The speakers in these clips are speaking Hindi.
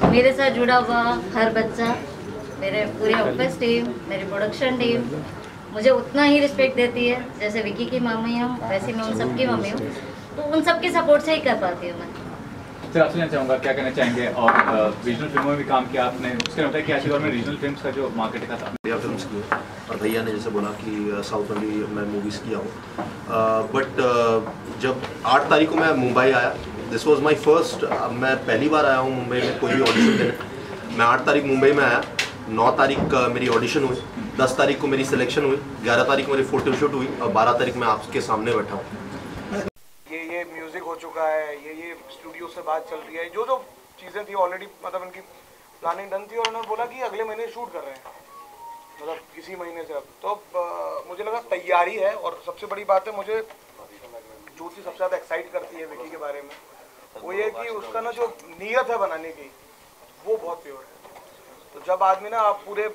मेरे साथ जुड़ा हुआ हर बच्चा, मेरे पूरी ऑफिस टीम, मेरी प्रोडक्शन टीम मुझे उतना ही रिस्पेक्ट देती है जैसे विकी की मम्मी हूँ वैसे मैं उन सबकी मम्मी हूँ, तो उन सबके सपोर्ट से ही कर पाती हूँ मैं। सर आपसे जानना चाहूँगा क्या कहना चाहेंगे, और रीजनल फिल्मों में भी काम किया आपने, उसके मतलब कि आज के दौर में रीजनल फिल्म्स का जो मार्केट का था। इंडिया फिल्म्स की है और भैया ने जैसे बोला कि साउथ में भी मैं मूवीज़ किया हूँ, बट जब 8 तारीख को मैं मुंबई आया, दिस वाज माय फर्स्ट, मैं पहली बार आया हूँ मुंबई में कोई भी ऑडिशन देने। मैं 8 तारीख मुंबई में आया, 9 तारीख मेरी ऑडिशन हुई, 10 तारीख को मेरी सिलेक्शन हुई, 11 तारीख मेरी फोटोशूट हुई और 12 तारीख मैं आपके सामने बैठा हूँ। ये म्यूज़िक हो चुका है, ये स्टूडियो से बात चल रही है, जो जो चीज़ें थी ऑलरेडी, मतलब उनकी प्लानिंग डन थी और उन्होंने बोला कि अगले महीने शूट कर रहे हैं, मतलब इसी महीने से अब तो मुझे लगा तैयारी है। और सबसे बड़ी बात है, मुझे जो चीज़ सबसे ज़्यादा एक्साइट करती है विकी के बारे में वो ये कि उसका ना जो नीयत है बनाने की वो बहुत प्योर है। तो जब आदमी ना आप पूरे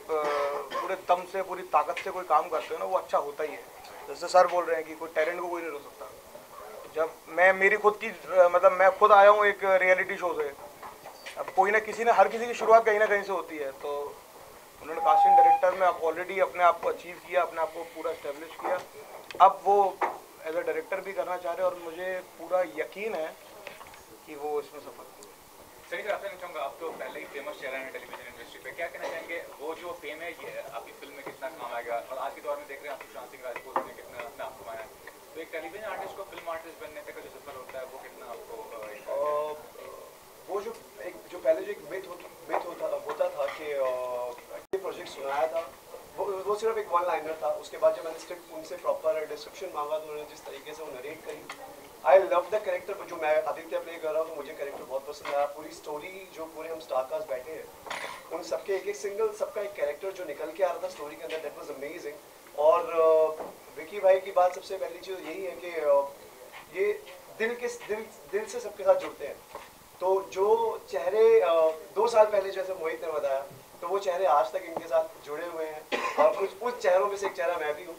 दम से पूरी ताकत से कोई काम करते हो ना वो अच्छा होता ही है। जैसे सर बोल रहे हैं कि कोई टैलेंट को कोई नहीं रोक सकता। जब मैं मेरी खुद की मतलब मैं खुद आया हूँ एक रियलिटी शो से, अब कोई ना किसी ने हर किसी की शुरुआत कहीं ना कहीं से होती है, तो उन्होंने कास्टिंग डायरेक्टर में आप ऑलरेडी अपने आप को अचीव किया, अपने आप को पूरा इस्टेब्लिश किया, अब वो एज अ डायरेक्टर भी करना चाह रहे हैं और मुझे पूरा यकीन है कि वो इसमें सफल होंगे। सर सर आपसे चाहूँगा, आप तो पहले ही फेमस चेहरा है टेलीविजन इंडस्ट्री पे, क्या कहना चाहेंगे वो जो फेम है ये आपकी फिल्म में कितना काम आएगा, और आज के दौर में देख रहे हैं आप सुशांत सिंह राजपूत ने कितना अपने आप कमाया, तो एक टेलीविजन आर्टिस्ट को फिल्म आर्टिस्ट बनने तक जो सफर होता है वो कितना आपको वो जो पहले जो एक मिथ होता था कि प्रोजेक्ट सुनाया था वो सिर्फ एक वन लाइनर था। उसके बाद जब मैंने स्क्रिप्ट उनसे प्रॉपर डिस्क्रिप्शन मांगा तो उन्होंने जिस तरीके से वो नरेट करी, आई लव द कैरेक्टर। जो मैं आदित्य प्ले कर रहा हूँ तो मुझे कैरेक्टर बहुत पसंद आया। पूरी स्टोरी जो पूरे हम स्टारकास्ट बैठे हैं उन सबके एक सिंगल सबका एक कैरेक्टर जो निकल के आ रहा था स्टोरी के अंदर, दैट वाज अमेजिंग। और विकी भाई की बात सबसे पहली चीज़ यही है कि ये दिल से सबके साथ जुड़ते हैं। तो जो चेहरे 2 साल पहले जैसे मोहित ने बताया, तो वो चेहरे आज तक इनके साथ जुड़े हुए हैं और कुछ चेहरों में से एक चेहरा मैं भी हूँ।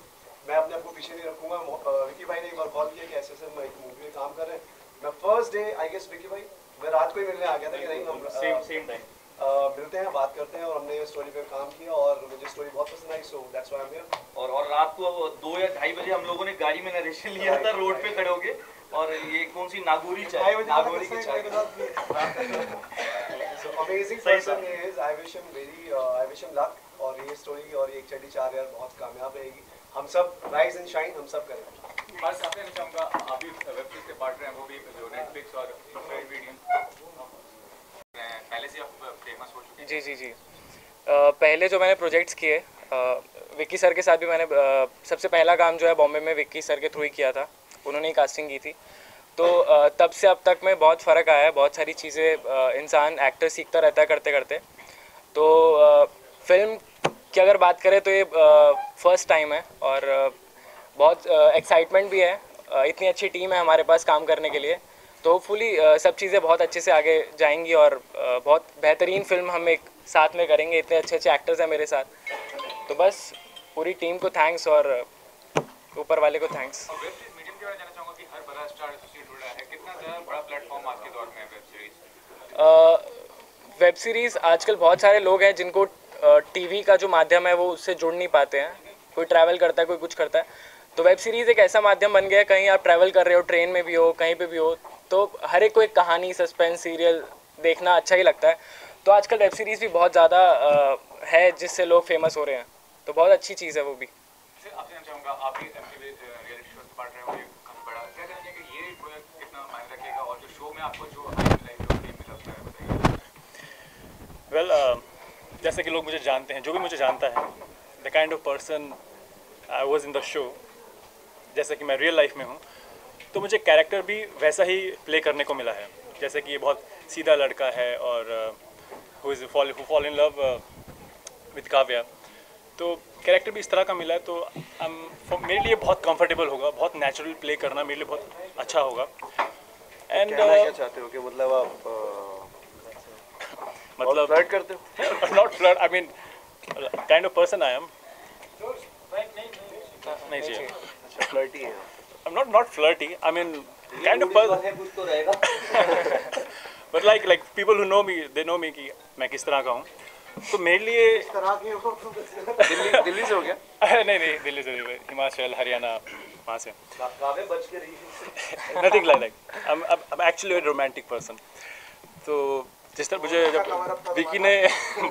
मैं अपने आप को पीछे नहीं रखूँगा। विकी भाई ने एक बार कॉल किया कि ऐसे हम एक मूवी में काम कर रहे हैं। मैं first day I guess Vicky भाई मैं रात को ही मिलने आ गया था कि नहीं हम सेम टाइम मिलते हैं, बात करते हैं, और हमने स्टोरी पे काम किया और मुझे स्टोरी बहुत पसंद आई, so that's why I am here. और रात को 2 या 2:30 बजे हम लोगों ने गाड़ी में नरेशन लिया था रोड पे खड़े होके, और ये कौन सी नागौरी चाय, नागौरी की चाय के साथ so amazing person he is. I wish him luck। और ये स्टोरी और ये चड्डी 4 यार बहुत कामयाब रहेगी। हम सब राइज एंड शाइन हम सब करेंगे। बस आपसे चाहूँगा, अभी वेब सीरीज के पार्ट रहे हैं वो भी जो नेटफ्लिक्स और मीडियम, पहले से आप फेमस हो चुके हैं। जी पहले जो मैंने प्रोजेक्ट्स किए विक्की सर के साथ भी मैंने सबसे पहला काम जो है बॉम्बे में विक्की सर के थ्रू ही किया था, उन्होंने ही कास्टिंग की थी। तो तब से अब तक में बहुत फ़र्क आया है, बहुत सारी चीज़ें इंसान एक्टर सीखता रहता है करते करते। तो फिल्म की अगर बात करें तो ये फर्स्ट टाइम है और बहुत एक्साइटमेंट भी है। इतनी अच्छी टीम है हमारे पास काम करने के लिए, तो होपफुली सब चीज़ें बहुत अच्छे से आगे जाएंगी और बहुत बेहतरीन फिल्म हम एक साथ में करेंगे। इतने अच्छे अच्छे एक्टर्स हैं मेरे साथ, तो बस पूरी टीम को थैंक्स और ऊपर वाले को थैंक्स। मीडियम के बारे में जानना चाहूँगा कि हर बड़ा स्टार एसोसिएट हो रहा है, कितना ज़्यादा बड़ा प्लेटफॉर्म आज के दौर में है वेब सीरीज़। आजकल बहुत सारे लोग हैं जिनको टीवी का जो माध्यम है वो उससे जुड़ नहीं पाते हैं। कोई ट्रैवल करता है, कोई कुछ करता है, तो वेब सीरीज़ एक ऐसा माध्यम बन गया है, कहीं आप ट्रैवल कर रहे हो, ट्रेन में भी हो, कहीं पे भी हो, तो हर एक को एक कहानी, सस्पेंस, सीरियल देखना अच्छा ही लगता है। तो आजकल वेब सीरीज़ भी बहुत ज़्यादा है जिससे लोग फेमस हो रहे हैं, तो बहुत अच्छी चीज़ है वो भी। सर आपसे जानना चाहूँगा, आप भी रियलिटी शो पार्ट रहे हो, ये काफ़ी बड़ा, क्या कहना कि ये प्रोजेक्ट कितना मायने रखेगा और जो शो में आपको जो मिला उसका बताइए। वेल जैसे कि लोग मुझे जानते हैं, जो भी मुझे जानता है, the kind of person I was in the show, जैसे कि मैं रियल लाइफ में हूँ, तो मुझे कैरेक्टर भी वैसा ही प्ले करने को मिला है। जैसे कि ये बहुत सीधा लड़का है और who fall in love with Kavya, तो कैरेक्टर भी इस तरह का मिला है। तो मेरे लिए बहुत कंफर्टेबल होगा, बहुत नेचुरल प्ले करना मेरे लिए बहुत अच्छा होगा। एंड क्या चाहते हो कि मतलब आप मतलब फ्लर्ट करते हो? Not flirt, I mean kind of person I am. नहीं चाहिए, अच्छा फ्लर्टी है। I am not flirty, I mean kind of person. But like people who know me they know me कि मैं किस तरह का हूँ। तो मेरे लिए दिल्ली से हो गया? नहीं दिल्ली से नहीं, हिमाचल हरियाणा वहाँ से। Nothing like that. I'm actually a romantic person। तो जिस तरह मुझे जब विकी ने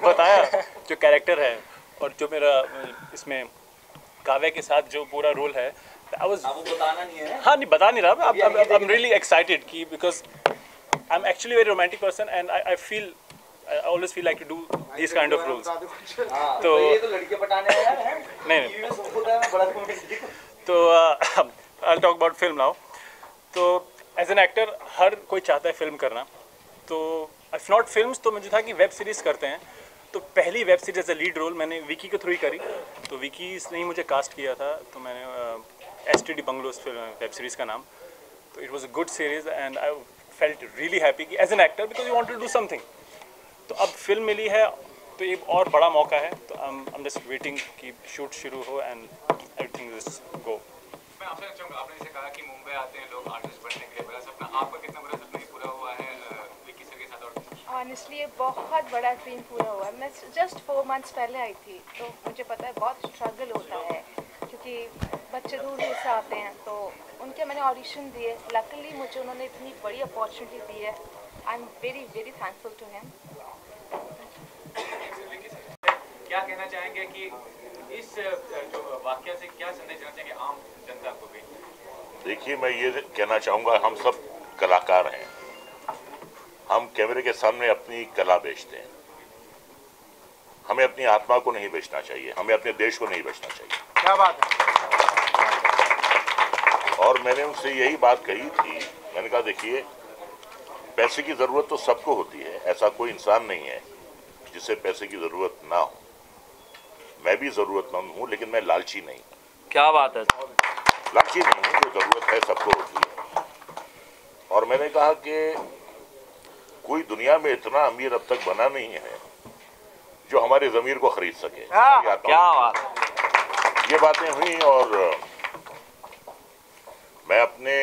बताया जो कैरेक्टर है और जो मेरा इसमें काव्या के साथ जो पूरा रोल है, आई वाज बताना नहीं है। हाँ नहीं बता नहीं रहा, आई एम रियली एक्साइटेड कि because I am actually very romantic person and I always feel like to do these kind of roles। तो ये तो लड़के पटाने आया है। नहीं तो I'll talk about film now। तो एज एन एक्टर हर कोई चाहता है फिल्म करना, तो इफ नॉट फिल्म्स तो मुझे था कि वेब सीरीज़ करते हैं। तो पहली web series as a lead role मैंने विकी के थ्रू ही करी। तो विकी ने ही मुझे कास्ट किया था, तो मैंने STD बंगलोज वेब सीरीज़ का नाम। तो it was a good series and I felt really happy कि as an actor because you want to do something. तो अब फिल्म मिली है तो एक और बड़ा मौका है, तो आई एम जस्ट वेटिंग कि शूट शुरू हो एंड एवरीथिंग जस्ट गो। मैं आपसे चाहूँगा, आपने जैसे कहा कि मुंबई आते हैं लोग आर्टिस्ट बनने के लिए, बड़ा सपना आपका कितना बड़ा सपना पूरा हुआ है विकी सर के साथ? और ऑनेस्टली ये बहुत बड़ा ड्रीम पूरा हुआ है। मैं जस्ट 4 मंथ्स पहले आई थी, तो मुझे पता है बहुत स्ट्रगल होता है क्योंकि बच्चे दूर दूर से आते हैं। तो उनके मैंने ऑडिशन दिए, लकीली मुझे उन्होंने इतनी बड़ी अपॉर्चुनिटी दी है। I am very very thankful to him. क्या कहना चाहेंगे कि इस जो वाकया से क्या संदेश देना चाहेंगे आम जनता को भी? देखिए, मैं ये कहना चाहूँगा, हम सब कलाकार हैं, हम कैमरे के सामने अपनी कला बेचते हैं। हमें अपनी आत्मा को नहीं बेचना चाहिए, हमें अपने देश को नहीं बेचना चाहिए। क्या बात है। और मैंने उनसे यही बात कही थी, मैंने कहा देखिए, पैसे की ज़रूरत तो सबको होती है, ऐसा कोई इंसान नहीं है जिसे पैसे की ज़रूरत ना हो। मैं भी ज़रूरतमंद हूँ, लेकिन मैं लालची नहीं। क्या बात है। लालची नहीं हूँ, जो ज़रूरत है सबको होती है। और मैंने कहा कि कोई दुनिया में इतना अमीर अब तक बना नहीं है जो हमारे ज़मीर को खरीद सके। क्या बात। ये बातें हुई और मैं अपने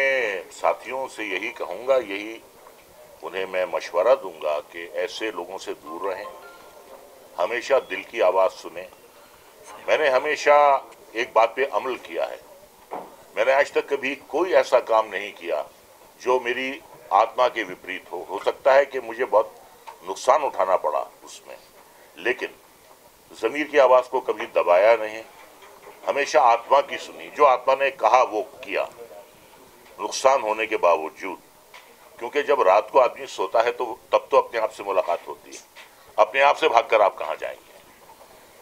साथियों से यही कहूँगा, यही उन्हें मैं मशवरा दूंगा कि ऐसे लोगों से दूर रहें, हमेशा दिल की आवाज़ सुने। मैंने हमेशा एक बात पे अमल किया है, मैंने आज तक कभी कोई ऐसा काम नहीं किया जो मेरी आत्मा के विपरीत हो सकता है कि मुझे बहुत नुकसान उठाना पड़ा उसमें, लेकिन ज़मीर की आवाज़ को कभी दबाया नहीं, हमेशा आत्मा की सुनी। जो आत्मा ने कहा वो किया, नुकसान होने के बावजूद। क्योंकि जब रात को आदमी सोता है तो तब तो अपने आप से मुलाकात होती है, अपने आप से भागकर आप कहाँ जाएंगे।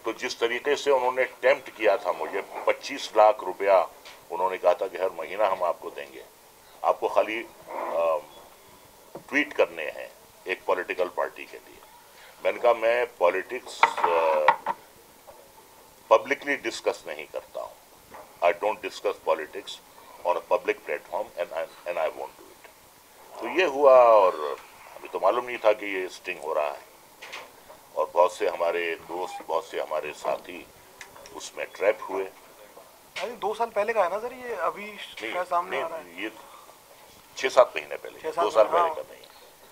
तो जिस तरीके से उन्होंने टेम्प्ट किया था मुझे, 25 लाख रुपया उन्होंने कहा था कि हर महीना हम आपको देंगे, आपको खाली ट्वीट करने हैं एक पॉलिटिकल पार्टी के लिए। मैंने कहा मैं पॉलिटिक्स पब्लिकली डिस्कस नहीं करता हूँ, I don't discuss politics on a public platform and I won't do it. तो ये हुआ और अभी तो मालूम नहीं था कि ये स्टिंग हो रहा है, और बहुत से हमारे दोस्त, बहुत से हमारे साथी उसमें ट्रैप हुए। 2 साल पहले का है ना सर, ये अभी क्या सामने आ रहा है? ये 6-7 महीने पहले, 2 साल पहले का नहीं।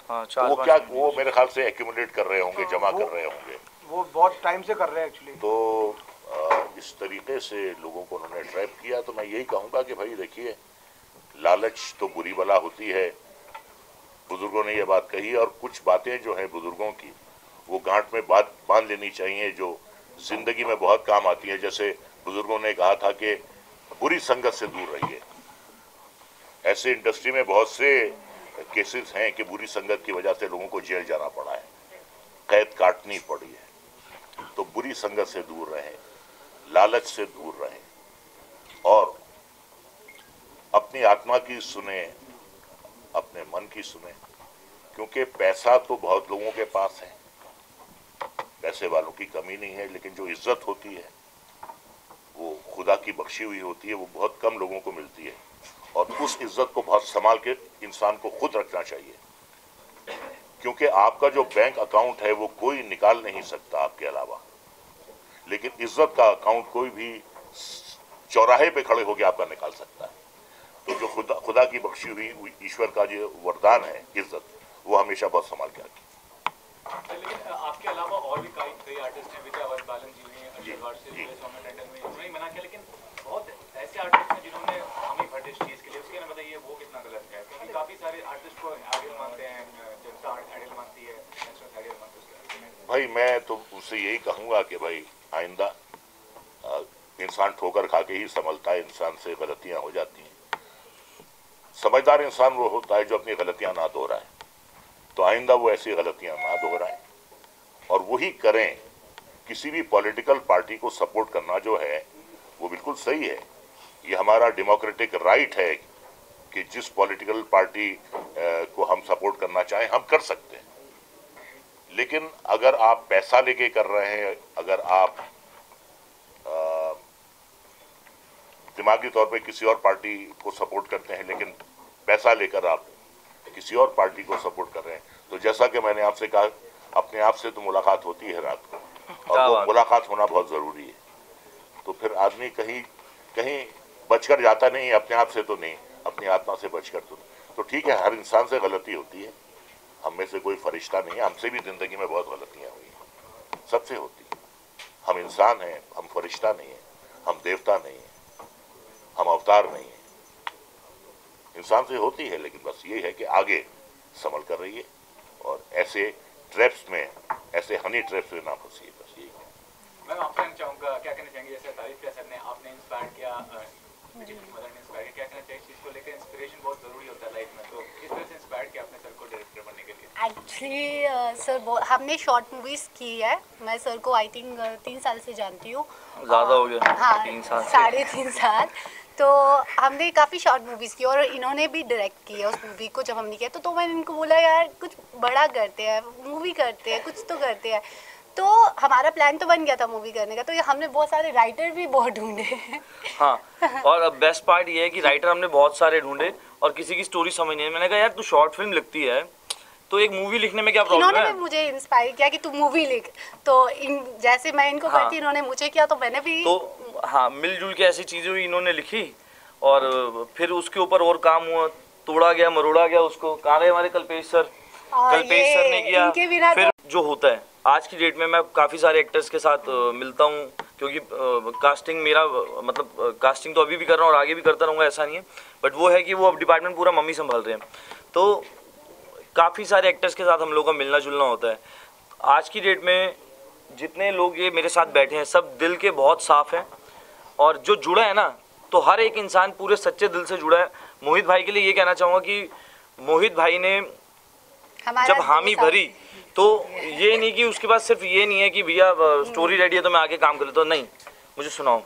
हाँ, तो वो क्या, वो मेरे ख्याल से एक्यूमुलेट कर रहे होंगे, जमा कर रहे होंगे, वो बहुत टाइम से कर रहे हैं एक्चुअली। तो इस तरीके से लोगों को उन्होंने ट्रैप किया। तो मैं यही कहूँगा कि भाई देखिए, लालच तो बुरी बला होती है, बुजुर्गों ने ये बात कही, और कुछ बातें जो हैं बुजुर्गों की वो गांठ में बांध लेनी चाहिए, जो जिंदगी में बहुत काम आती है। जैसे बुजुर्गों ने कहा था कि बुरी संगत से दूर रहिए। ऐसे इंडस्ट्री में बहुत से केसेस हैं कि बुरी संगत की वजह से लोगों को जेल जाना पड़ा है, कैद काटनी पड़ी है। तो बुरी संगत से दूर रहें, लालच से दूर रहें, और अपनी आत्मा की सुने, अपने मन की सुने। क्योंकि पैसा तो बहुत लोगों के पास है, पैसे वालों की कमी नहीं है, लेकिन जो इज्जत होती है वो खुदा की बख्शी हुई होती है, वो बहुत कम लोगों को मिलती है। और उस इज्जत को बहुत संभाल के इंसान को खुद रखना चाहिए, क्योंकि आपका जो बैंक अकाउंट है वो कोई निकाल नहीं सकता आपके अलावा, लेकिन इज्जत का अकाउंट कोई भी चौराहे पे खड़े होकर आपका निकाल सकता है। तो जो खुदा की बख्शी हुई ईश्वर का जो वरदान है इज्जत, वो हमेशा बहुत संभाल के रखी। लेकिन आपके अलावा और भी कई आर्टिस्ट हैं, विजय अवर बालन जी ने, अशोक वारसी, सौम्या टंडन में, उन्होंने मना किया, लेकिन बहुत ऐसे आर्टिस्ट हैं जिन्होंने हमें भर इस चीज़ के लिए, उसके लिए बताइए वो कितना गलत है, क्योंकि काफ़ी सारे आर्टिस्ट को आइडियल मानते हैं, जनता आइडियल मानती है, नेशनल आइडियल मानते हैं। भाई मैं तो उससे यही कहूँगा कि भाई आइंदा इंसान ठोकर खा के ही संभलता है, इंसान से गलतियाँ हो जाती हैं। समझदार इंसान वो होता है जो अपनी गलतियाँ ना दोहराए, तो आइंदा वो ऐसी गलतियाँ ना दोहराएं और वही करें। किसी भी पॉलिटिकल पार्टी को सपोर्ट करना जो है वो बिल्कुल सही है, ये हमारा डेमोक्रेटिक राइट है कि जिस पॉलिटिकल पार्टी को हम सपोर्ट करना चाहें हम कर सकते हैं। लेकिन अगर आप पैसा लेके कर रहे हैं, अगर आप दिमागी तौर पे किसी और पार्टी को सपोर्ट करते हैं लेकिन पैसा लेकर आप किसी और पार्टी को सपोर्ट कर रहे हैं, तो जैसा कि मैंने आपसे कहा, अपने आप से तो मुलाकात होती है रात को, और वो मुलाकात होना बहुत ज़रूरी है। तो फिर आदमी कहीं कहीं बचकर जाता नहीं, अपने आप से तो नहीं, अपनी आत्मा से बचकर तो ठीक है, हर इंसान से गलती होती है, हम में से कोई फरिश्ता नहीं है, हमसे भी ज़िंदगी में बहुत गलतियाँ हुई हैं, सबसे होती है। हम इंसान हैं, हम फरिश्ता नहीं हैं, हम देवता नहीं हैं, हम अवतार नहीं हैं। इंसान से होती है, लेकिन बस ये है कि आगे संभल कर रहिए और ऐसे ट्रैप्स में, ऐसे हनी ट्रैप्स में ना फंसिए, बस यही है। मैं आपसे चाहूँगा, क्या कहना चाहेंगे, जैसे तारीफ किया सर ने, आपने इंस्पायर किया, मदर ने इंस्पायर किया, क्या कहना चाहिए इस चीज़ को लेकर? इंस्पिरेशन बहुत ज़रूरी होता है लाइफ में, तो किस तरह से इंस्पायर किया आपने सर को डायरेक्टर बनने के लिए? एक्चुअली सर हमने शॉर्ट मूवीज़ की है, मैं सर को आई थिंक 3 साल से जानती हूँ, ज़्यादा हो गया। हाँ 3 साल, 3.5 साल। तो हमने काफ़ी शॉर्ट मूवीज़ की और इन्होंने भी डायरेक्ट की है उस मूवी को। जब हमने किया तो मैंने इनको बोला यार कुछ बड़ा करते हैं, मूवी करते हैं, कुछ तो करते हैं। तो हमारा प्लान तो बन गया था मूवी करने का, तो ये हमने बहुत सारे राइटर भी बहुत ढूंढे। हाँ, और बेस्ट पार्ट ये है कि राइटर हमने बहुत सारे ढूंढे और किसी की स्टोरी समझ नहीं आई। मैंने कहा यार तू शॉर्ट फिल्म लिखती है तो एक मूवी लिखने में क्या प्रॉब्लम है? इन्होंने मुझे इंस्पायर किया कि तू मूवी लिख, तो जैसे मैं इनको करती इन्होंने मुझे किया, तो मैंने भी तो हाँ मिलजुल के ऐसी चीज़ें हुई, इन्होंने लिखी और फिर उसके ऊपर और काम हुआ, तोड़ा गया मरोड़ा गया उसको। कहाँ रहे हमारे कल्पेश सर? कल्पेश सर ने किया। फिर जो होता है आज की डेट में, मैं काफ़ी सारे एक्टर्स के साथ मिलता हूँ, क्योंकि कास्टिंग मेरा मतलब कास्टिंग तो अभी भी कर रहा हूँ और आगे भी करता रहूँगा, ऐसा नहीं है, बट वो है कि वो अब डिपार्टमेंट पूरा मम्मी संभाल रहे हैं, तो काफ़ी सारे एक्टर्स के साथ हम लोग का मिलना जुलना होता है। आज की डेट में जितने लोग ये मेरे साथ बैठे हैं सब दिल के बहुत साफ़ हैं, और जो जुड़ा है ना तो हर एक इंसान पूरे सच्चे दिल से जुड़ा है। मोहित भाई के लिए ये कहना चाहूँगा कि मोहित भाई ने जब हामी भरी तो ये नहीं कि उसके पास सिर्फ ये नहीं है कि भैया स्टोरी रेडी है तो मैं आगे काम कर लेता हूँ, नहीं, मुझे सुनाओ।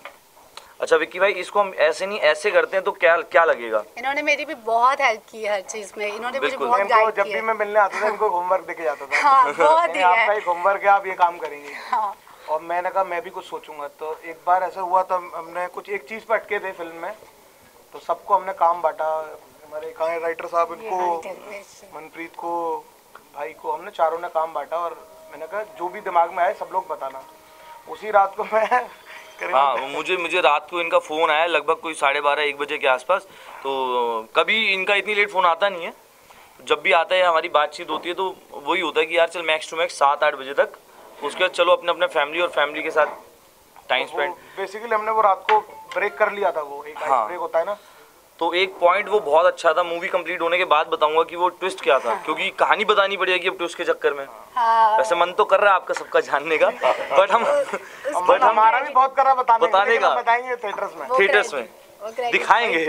अच्छा विक्की भाई, इसको हम ऐसे नहीं ऐसे करते हैं तो क्या लगेगा? इन्होंने मेरी भी बहुत हेल्प की है हर चीज में, इन्होंने मुझे बहुत गाइड किया। जब भी मैं मिलने आता था इनको होमवर्क देके जाता था। हाँ, बहुत दिया है। आपका एक होमवर्क है, आप ये काम करेंगे। हाँ। और मैंने कहा मैं भी कुछ सोचूंगा। तो एक बार ऐसा हुआ था, हमने कुछ एक चीज़ पर अटके थे फिल्म में, तो सबको हमने काम बांटा। हमारे कहाँ राइटर साहब, इनको मनप्रीत को, भाई को, हमने चारों ने काम बांटा और मैंने कहा जो भी दिमाग में आए सब लोग बताना। उसी रात को मैं हाँ मुझे रात को इनका फ़ोन आया लगभग कोई 12:30-1 बजे के आसपास। तो कभी इनका इतनी लेट फ़ोन आता नहीं है, जब भी आता है हमारी बातचीत होती है तो वही होता है कि यार चल मैक्स टू मैक्स 7-8 बजे तक, उसके बाद चलो अपने अपने फैमिली के साथ टाइम स्पेंड। बेसिकली हमने वो रात को ब्रेक कर लिया था, वो एक ब्रेक होता है ना। तो एक पॉइंट वो बहुत अच्छा था, मूवी कंप्लीट होने के बाद बताऊंगा कि वो ट्विस्ट क्या था, क्योंकि कहानी बतानी पड़ेगी अब ट्विस्ट के चक्कर में। वैसे मन तो कर रहा है आपका सबका जानने का, बट हमारा भी बहुत कर रहा बताने का, बताएंगे थिएटर्स में दिखाएंगे।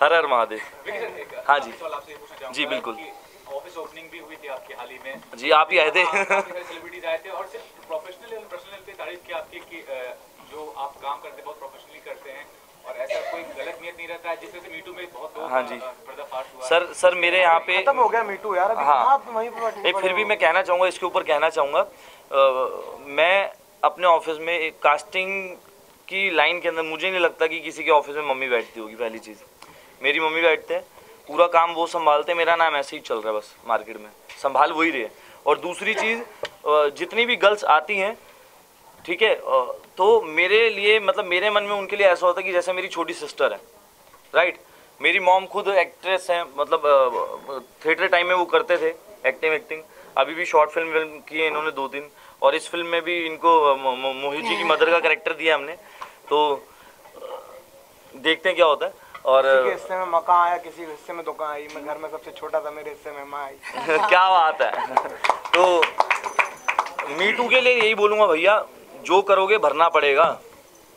हर हर महादेव। हाँ जी जी बिल्कुल। ऑफिस ओपनिंग भी हुई थी आपकी हाल ही में। जी आप ही आए थे। सेलिब्रिटीज आए थे और सिर्फ प्रोफेशनल पे तारीफ की आपकी कि जो आप काम करते बहुत प्रोफेशनली करते हैं और ऐसा कोई गलत नियत नहीं रहता है, जिस तरह से मीटू में बहुत लोग हाँ जी पर्दाफाश हुआ। सर मेरे यहाँ पे खत्म हो गया मीटू यार अभी। हाँ वहीं पे फिर भी मैं कहना चाहूँगा, इसके ऊपर कहना चाहूँगा, मैं अपने ऑफिस में एक कास्टिंग की लाइन के अंदर मुझे नहीं लगता कि किसी के ऑफिस में मम्मी बैठती होगी। पहली चीज़ मेरी मम्मी बैठते हैं, पूरा काम वो संभालते हैं, मेरा नाम ऐसे ही चल रहा है बस मार्केट में, संभाल वही रहे। और दूसरी चीज़, जितनी भी गर्ल्स आती हैं ठीक है, तो मेरे लिए मतलब मेरे मन में उनके लिए ऐसा होता है कि जैसे मेरी छोटी सिस्टर है, राइट। मेरी मॉम खुद एक्ट्रेस हैं, मतलब थिएटर टाइम में वो करते थे एक्टिंग। अभी भी शॉर्ट फिल्म किए इन्होंने 2-3, और इस फिल्म में भी इनको मोहित जी की मदर का कैरेक्टर दिया हमने, तो देखते हैं क्या होता है। और किसी के हिस्से में मकान आया, किसी के हिस्से में दुकान आई, मैं घर में सबसे छोटा था, मेरे हिस्से में माँ आई। क्या बात है। तो मी टू के लिए यही बोलूँगा भैया, जो करोगे भरना पड़ेगा,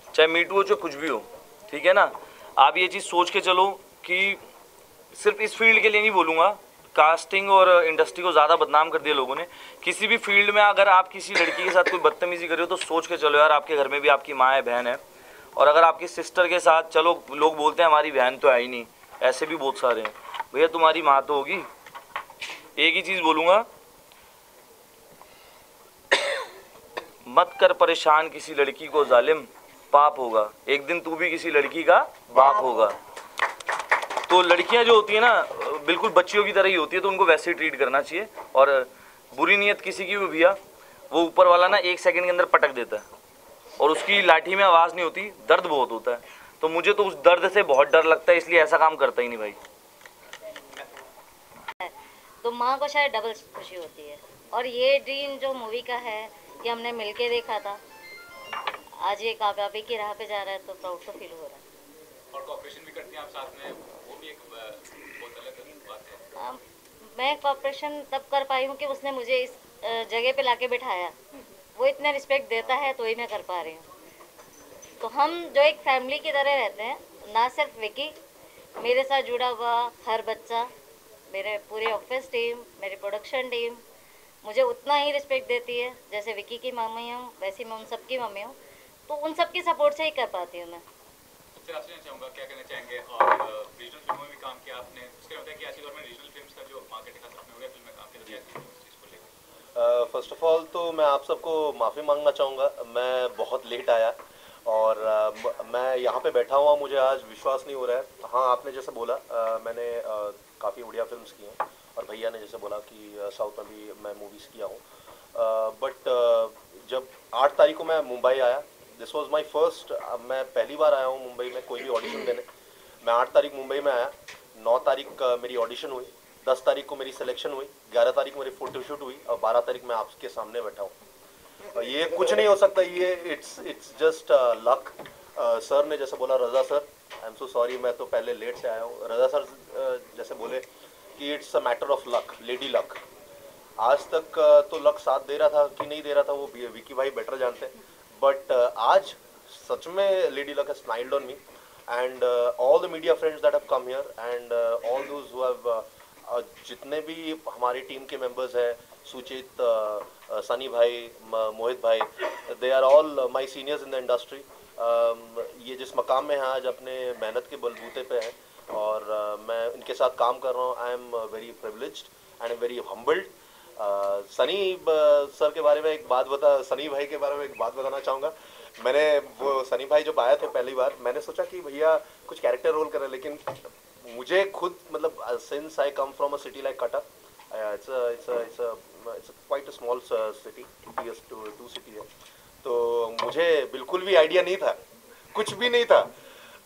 चाहे मी टू हो चाहे कुछ भी हो, ठीक है ना। आप ये चीज़ सोच के चलो कि सिर्फ इस फील्ड के लिए नहीं बोलूँगा, कास्टिंग और इंडस्ट्री को ज़्यादा बदनाम कर दिया लोगों ने। किसी भी फील्ड में अगर आप किसी लड़की के साथ कोई बदतमीजी कर रहे हो तो सोच के चलो यार, आपके घर में भी आपकी माँ है, बहन है। और अगर आपकी सिस्टर के साथ, चलो लोग बोलते हैं हमारी बहन तो है ही नहीं, ऐसे भी बहुत सारे हैं, भैया तुम्हारी माँ तो होगी। एक ही चीज़ बोलूँगा, मत कर परेशान किसी लड़की को जालिम, पाप होगा, एक दिन तू भी किसी लड़की का बाप होगा। तो लड़कियां जो होती है ना, बिल्कुल बच्चियों की तरह ही होती है, तो उनको वैसे ही ट्रीट करना चाहिए। और बुरी नीयत किसी की भी भैया, वो ऊपर वाला ना 1 सेकंड के अंदर पटक देता है, और उसकी लाठी में आवाज़ नहीं होती, दर्द बहुत होता है। तो मुझे तो उस दर्द से बहुत डर लगता है, इसलिए ऐसा काम करता ही नहीं भाई। तो माँ को शायद डबल खुशी होती है। और ये ड्रीम जो मूवी का है, ये हमने मिलके देखा था, आज ये कामयाबी की राह पे जा रहा है, तो प्राउड तो फील हो रहा है। और कोऑपरेशन भी करती हैं आप साथ में, वो भी एक बहुत अलग बात है। मैं कोऑपरेशन तब कर पाई हूँ कि उसने मुझे इस जगह पे लाके बिठाया, वो इतना रिस्पेक्ट देता है तो ही मैं कर पा रही हूँ। तो हम जो एक फैमिली की तरह रहते हैं, ना सिर्फ विकी, मेरे साथ जुड़ा हुआ हर बच्चा, मेरे पूरे ऑफिस टीम, मेरी प्रोडक्शन टीम मुझे उतना ही रिस्पेक्ट देती है। जैसे विकी की मम्मी हूँ, वैसे मैं उन सबकी मम्मी हूँ, तो उन सबकी सपोर्ट से ही कर पाती हूँ मैं। सबसे लास्ट में चाहूँगा, क्या कहना चाहेंगे, और रीजनल फिल्मों में भी काम किया आपने, उसके होता है कि आज के दौर में रीजनल फिल्म्स का जो मार्केट है, खास तौर पे फिल्म में काम किया, तो इसको लेकर फर्स्ट ऑफ ऑल तो मैं आप सबको माफ़ी मांगना चाहूँगा, मैं बहुत लेट आया और मैं यहाँ पे बैठा हुआ, मुझे आज विश्वास नहीं हो रहा है। हाँ, आपने जैसे बोला, मैंने काफ़ी बढ़िया फिल्म्स की हैं, और भैया ने जैसे बोला कि साउथ में भी मैं मूवीज़ किया हूँ, बट जब 8 तारीख को मैं मुंबई आया, दिस वाज माय फर्स्ट, मैं पहली बार आया हूँ मुंबई में कोई भी ऑडिशन देने। मैं 8 तारीख मुंबई में आया, 9 तारीख मेरी ऑडिशन हुई, 10 तारीख को मेरी सिलेक्शन हुई, 11 तारीख मेरी फोटोशूट हुई, और 12 तारीख मैं आपके सामने बैठा हूँ। ये कुछ नहीं हो सकता, ये इट्स जस्ट लक। सर ने जैसे बोला, Raza sir, I am so sorry, मैं तो पहले लेट से आया हूँ। रज़ा सर जैसे बोले कि it's a matter of luck, lady luck. आज तक तो लक साथ दे रहा था कि नहीं दे रहा था, वो विकी भाई बेटर जानते हैं, बट आज सच में lady luck has smiled on me, and all the media friends that have come here, and all those who have, जितने भी हमारी टीम के मेंबर्स हैं, सुचित, सनी भाई, मोहित भाई, they are all my seniors in the industry. ये जिस मकाम में हैं आज, अपने मेहनत के बलबूते पे हैं, और मैं इनके साथ काम कर रहा हूँ। आई am very privileged and very humbled. Sunny sir के बारे में एक बात सनी भाई के बारे में एक बात बताना चाहूँगा। मैंने वो सनी भाई जब आया थे पहली बार, मैंने सोचा कि भैया कुछ कैरेक्टर रोल करें, लेकिन मुझे खुद, मतलब since I come from a city like Cuttack, it's quite a small city, 2 city है, तो मुझे बिल्कुल भी आइडिया नहीं था, कुछ भी नहीं था।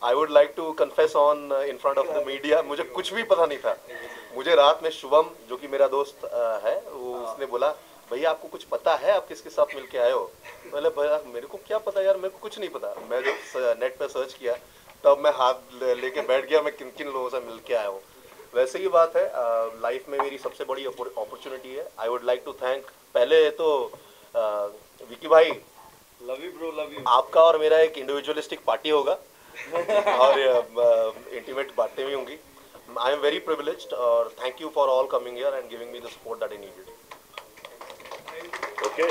I would like to confess on in front of the media, मुझे कुछ भी पता नहीं था। मुझे रात में शुभम, जो कि मेरा दोस्त है, वो उसने बोला, भैया आपको कुछ पता है, आप किसके साथ मिल के आए हो? बोले भैया मेरे को क्या पता यार, मेरे को कुछ नहीं पता। मैं जब नेट पे सर्च किया, तब मैं हाथ लेके बैठ गया, मैं किन किन लोगों से मिल के आया हूँ। वैसे ही बात है, लाइफ में मेरी सबसे बड़ी अपॉर्चुनिटी है। I would like to thank, पहले तो विकी भाई, love you bro, love you. आपका और मेरा एक इंडिविजुअलिस्टिक पार्टी होगा और इंटीमेट बातें भी होंगी। आई एम वेरी प्रिविलेज्ड, और thank you for all coming here and giving me the support that I needed. Okay.